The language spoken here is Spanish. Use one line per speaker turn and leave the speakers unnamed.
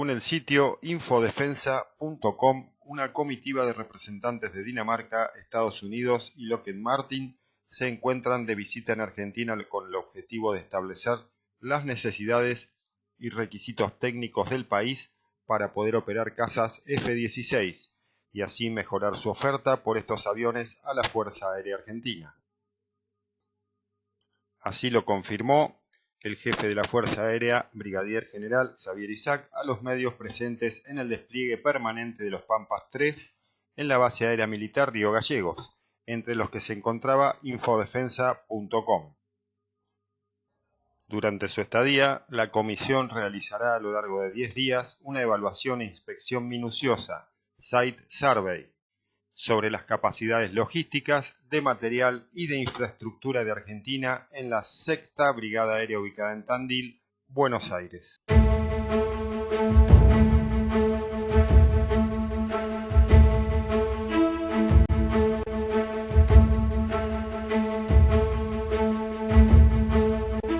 Según el sitio infodefensa.com, una comitiva de representantes de Dinamarca, Estados Unidos y Lockheed Martin se encuentran de visita en Argentina con el objetivo de establecer las necesidades y requisitos técnicos del país para poder operar cazas F-16 y así mejorar su oferta por estos aviones a la Fuerza Aérea Argentina. Así lo confirmó el jefe de la Fuerza Aérea, Brigadier General Xavier Isaac, a los medios presentes en el despliegue permanente de los Pampas 3 en la base aérea militar Río Gallegos, entre los que se encontraba infodefensa.com. Durante su estadía, la comisión realizará a lo largo de 10 días una evaluación e inspección minuciosa, Site Survey, sobre las capacidades logísticas, de material y de infraestructura de Argentina en la 6ª Brigada Aérea ubicada en Tandil, Buenos Aires.